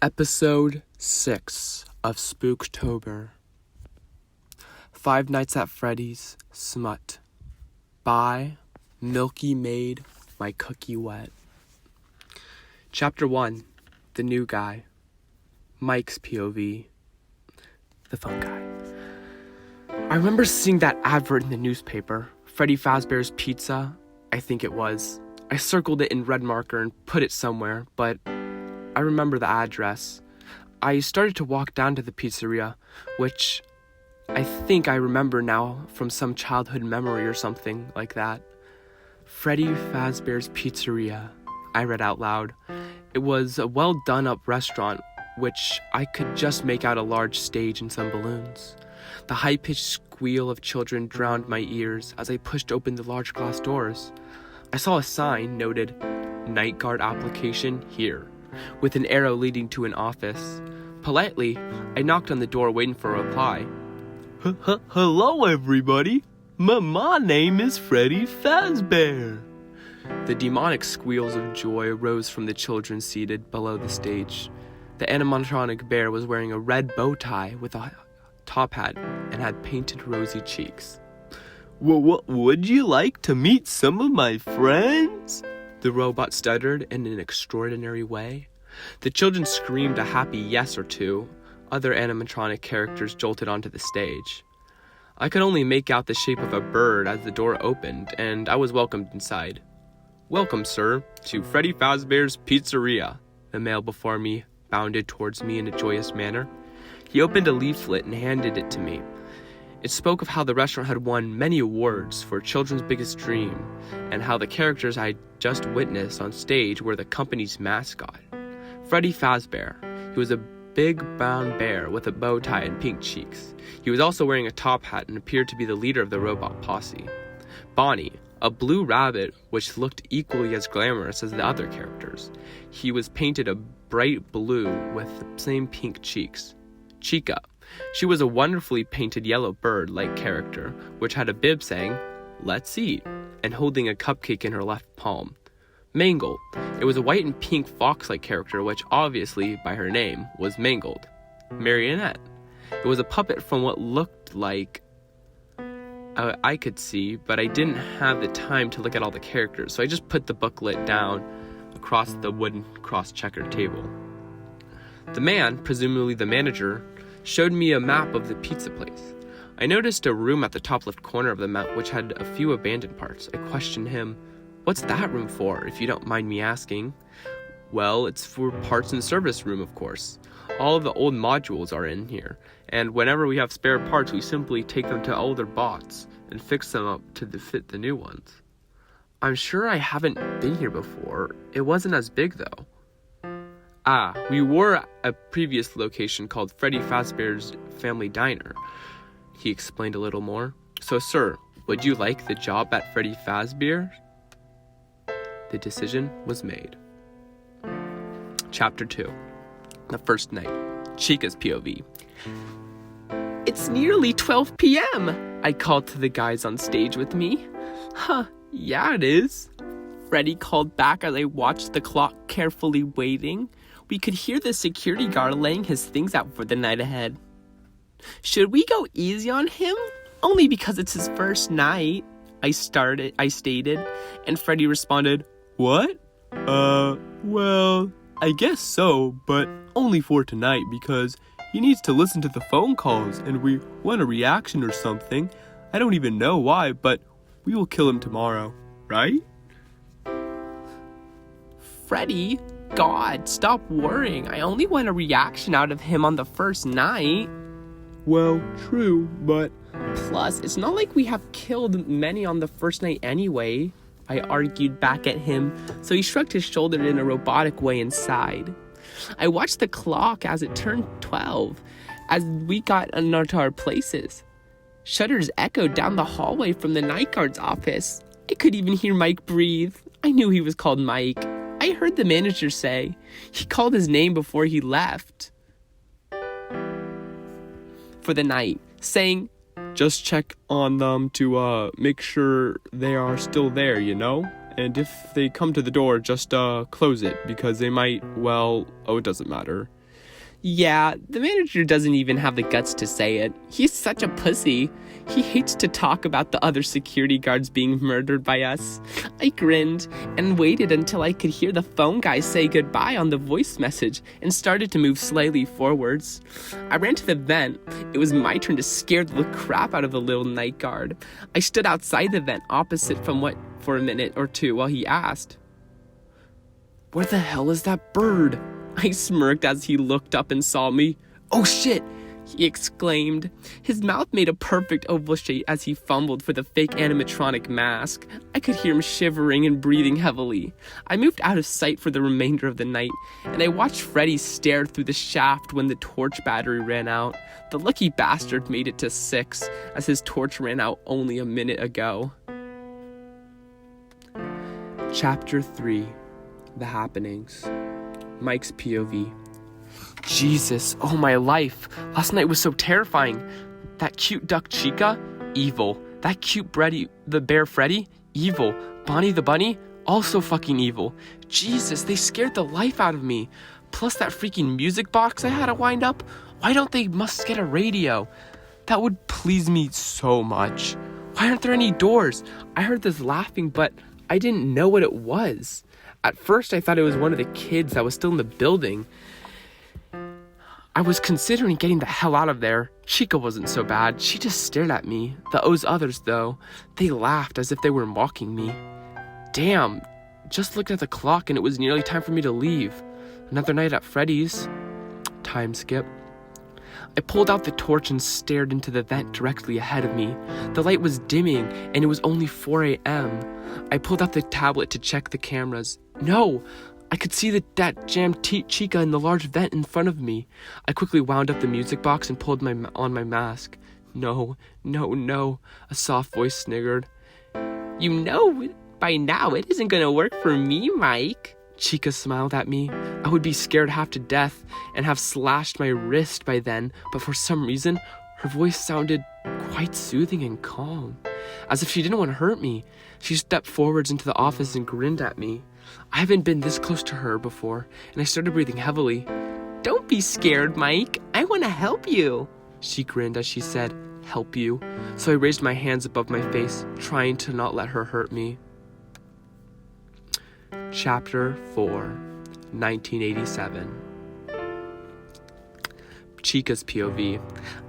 Episode 6 of Spooktober. Five Nights at Freddy's Smut by Milky Made My Cookie Wet. Chapter 1, The New Guy. Mike's POV. The fun guy. I remember seeing that advert in the newspaper. Freddy Fazbears Pizza, I think it was. I circled it in red marker and put it somewhere, but I remember the address. I started to walk down to the pizzeria, which I think I remember now from some childhood memory or something like that. Freddy Fazbears Pizzeria, I read out loud. It was a well-done-up restaurant, which I could just make out a large stage and some balloons. The high-pitched squeal of children drowned my ears as I pushed open the large glass doors. I saw a sign noted, "Night Guard application here," with an arrow leading to an office. Politely, I knocked on the door waiting for a reply. Hello, everybody. My name is Freddy Fazbear. The demonic squeals of joy rose from the children seated below the stage. The animatronic bear was wearing a red bow tie with a top hat and had painted rosy cheeks. Would you like to meet some of my friends? The robot stuttered in an extraordinary way. The children screamed a happy yes or two. Other animatronic characters jolted onto the stage. I could only make out the shape of a bird as the door opened, and I was welcomed inside. "Welcome, sir, to Freddy Fazbear's Pizzeria." The male before me bounded towards me in a joyous manner. He opened a leaflet and handed it to me. It spoke of how the restaurant had won many awards for Children's Biggest Dream, and how the characters I had just witnessed on stage were the company's mascot, Freddy Fazbear. He was a big brown bear with a bow tie and pink cheeks. He was also wearing a top hat and appeared to be the leader of the robot posse. Bonnie, a blue rabbit which looked equally as glamorous as the other characters. He was painted a bright blue with the same pink cheeks. Chica. She was a wonderfully painted yellow bird-like character, which had a bib saying, "Let's eat," and holding a cupcake in her left palm. Mangle. It was a white and pink fox-like character, which obviously, by her name, was Mangled. Marionette. It was a puppet from what looked like I could see, but I didn't have the time to look at all the characters, so I just put the booklet down across the wooden cross-checkered table. The man, presumably the manager, showed me a map of the pizza place. I noticed a room at the top left corner of the map which had a few abandoned parts. I questioned him, "What's that room for, if you don't mind me asking?" "Well, it's for parts and service room, of course. All of the old modules are in here, and whenever we have spare parts, we simply take them to older bots and fix them up to fit the new ones." "I'm sure I haven't been here before. It wasn't as big, though." We were a previous location called Freddy Fazbear's Family Diner," he explained a little more. "So, sir, would you like the job at Freddy Fazbear?" The decision was made. Chapter 2. The first night. Chica's POV. "It's nearly 12 p.m., I called to the guys on stage with me. Yeah, it is," Freddy called back as I watched the clock carefully waiting. We could hear the security guard laying his things out for the night ahead. "Should we go easy on him? Only because it's his first night," I stated, and Freddy responded, "What? Well, I guess so, but only for tonight because he needs to listen to the phone calls and we want a reaction or something. I don't even know why, but we will kill him tomorrow, right?" "Freddy, God, stop worrying. I only want a reaction out of him on the first night." "Well, true, but plus, it's not like we have killed many on the first night anyway," I argued back at him, so he shrugged his shoulders in a robotic way and sighed. I watched the clock as it turned 12, as we got into our places. Shutters echoed down the hallway from the night guard's office. I could even hear Mike breathe. I knew he was called Mike. I heard the manager say. He called his name before he left for the night, saying, "Just check on them to make sure they are still there, you know? And if they come to the door, just close it, because they might, well, it doesn't matter." Yeah, the manager doesn't even have the guts to say it. He's such a pussy. He hates to talk about the other security guards being murdered by us. I grinned and waited until I could hear the phone guy say goodbye on the voice message and started to move slightly forwards. I ran to the vent. It was my turn to scare the crap out of the little night guard. I stood outside the vent opposite for a minute or two while he asked, "Where the hell is that bird?" I smirked as he looked up and saw me. "Oh shit!" he exclaimed. His mouth made a perfect oval shape as he fumbled for the fake animatronic mask. I could hear him shivering and breathing heavily. I moved out of sight for the remainder of the night, and I watched Freddy stare through the shaft when the torch battery ran out. The lucky bastard made it to 6, as his torch ran out only a minute ago. Chapter 3. The Happenings. Mike's POV. Jesus, oh my life. Last night was so terrifying. That cute duck Chica? Evil. That cute the bear Freddy? Evil. Bonnie the bunny? Also fucking evil. Jesus, they scared the life out of me. Plus that freaking music box I had to wind up. Why don't they must get a radio? That would please me so much. Why aren't there any doors? I heard this laughing, but I didn't know what it was. At first, I thought it was one of the kids that was still in the building. I was considering getting the hell out of there. Chica wasn't so bad. She just stared at me. Those others, though, they laughed as if they were mocking me. Damn, just looked at the clock and it was nearly time for me to leave. Another night at Freddy's. Time skip. I pulled out the torch and stared into the vent directly ahead of me. The light was dimming and it was only 4 a.m. I pulled out the tablet to check the cameras. No! I could see that jammed Chica in the large vent in front of me. I quickly wound up the music box and pulled on my mask. No, a soft voice sniggered. "You know, by now it isn't gonna work for me, Mike." Chica smiled at me. I would be scared half to death and have slashed my wrist by then, but for some reason, her voice sounded quite soothing and calm, as if she didn't want to hurt me. She stepped forwards into the office and grinned at me. I haven't been this close to her before, and I started breathing heavily. "Don't be scared, Mike. I want to help you." She grinned as she said, "Help you?" So I raised my hands above my face, trying to not let her hurt me. Chapter 4. 1987. Chica's POV.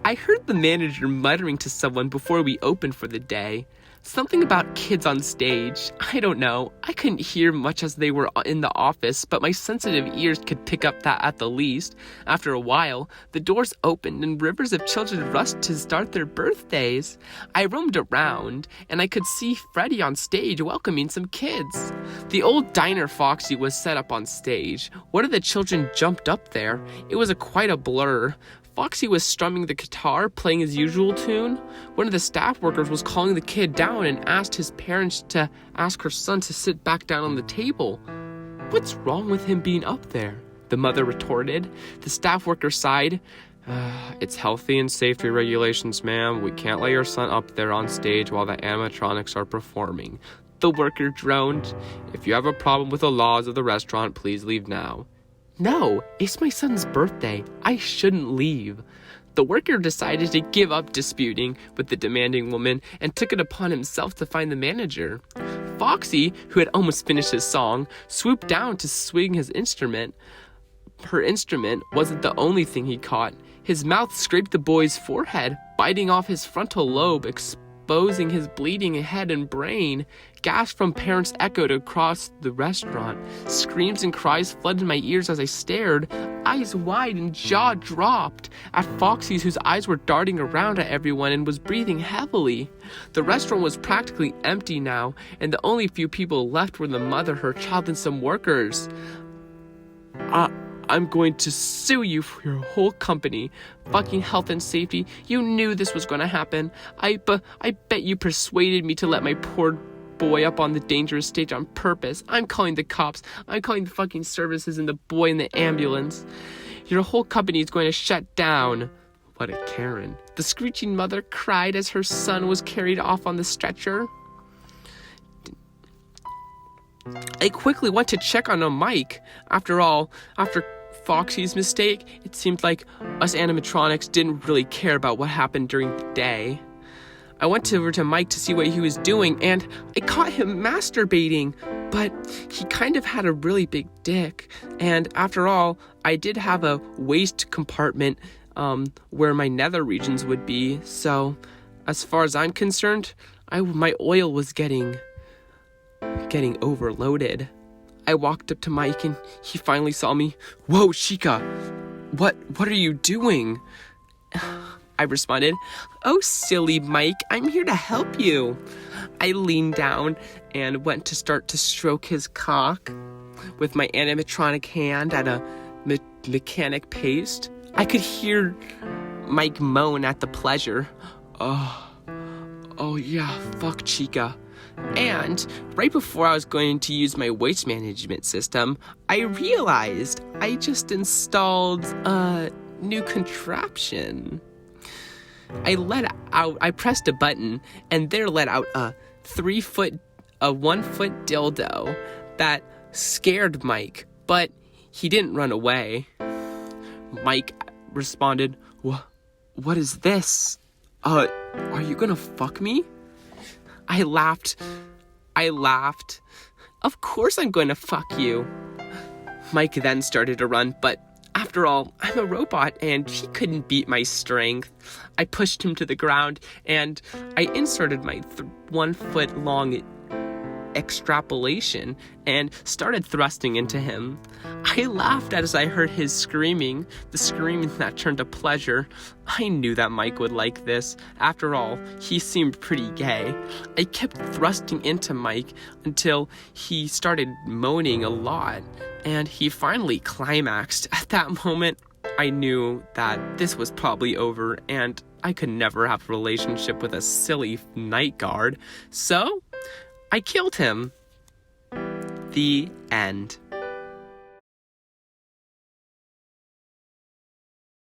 I heard the manager muttering to someone before we opened for the day. Something about kids on stage. I don't know. I couldn't hear much as they were in the office, but my sensitive ears could pick up that at the least. After a while, the doors opened and rivers of children rushed to start their birthdays. I roamed around, and I could see Freddy on stage welcoming some kids. The old diner Foxy was set up on stage. One of the children jumped up there. It was quite a blur. Foxy was strumming the guitar, playing his usual tune. One of the staff workers was calling the kid down and asked his parents to ask her son to sit back down on the table. "What's wrong with him being up there?" the mother retorted. The staff worker sighed. It's healthy and safety regulations, ma'am. We can't let your son up there on stage while the animatronics are performing." The worker droned. "If you have a problem with the laws of the restaurant, please leave now." "No, it's my son's birthday. I shouldn't leave." The worker decided to give up disputing with the demanding woman and took it upon himself to find the manager. Foxy, who had almost finished his song, swooped down to swing his instrument. Her instrument wasn't the only thing he caught. His mouth scraped the boy's forehead, biting off his frontal lobe, exposing his bleeding head and brain. Gasps from parents echoed across the restaurant. Screams and cries flooded my ears as I stared, eyes wide and jaw dropped, at Foxy, whose eyes were darting around at everyone and was breathing heavily. The restaurant was practically empty now, and the only few people left were the mother, her child, and some workers. I'm going to sue you for your whole company. Fucking health and safety. You knew this was going to happen. I bet you persuaded me to let my poor boy up on the dangerous stage on purpose. I'm calling the cops. I'm calling the fucking services and the boy in the ambulance. Your whole company is going to shut down. What a Karen. The screeching mother cried as her son was carried off on the stretcher. I quickly went to check on Mike. After Foxy's mistake. It seemed like us animatronics didn't really care about what happened during the day. I went over to Mike to see what he was doing, and I caught him masturbating, but he kind of had a really big dick. And after all, I did have a waste compartment where my nether regions would be, so as far as I'm concerned, my oil was getting overloaded. I walked up to Mike and he finally saw me. "Whoa, Chica, what are you doing?" I responded, "Oh, silly Mike, I'm here to help you." I leaned down and went to start to stroke his cock with my animatronic hand at a mechanic pace. I could hear Mike moan at the pleasure. Oh yeah, fuck Chica. And right before I was going to use my waste management system, I realized I just installed a new contraption. I pressed a button and there let out a 1-foot dildo that scared Mike, but he didn't run away. Mike responded, What is this? Are you gonna fuck me?" I laughed. "Of course I'm going to fuck you." Mike then started to run, but after all, I'm a robot and he couldn't beat my strength. I pushed him to the ground and I inserted my 1-foot long extrapolation and started thrusting into him. I laughed as I heard his screaming, the screaming that turned to pleasure. I knew that Mike would like this. After all, he seemed pretty gay. I kept thrusting into Mike until he started moaning a lot, and he finally climaxed. At that moment, I knew that this was probably over, and I could never have a relationship with a silly night guard. So I killed him. The end.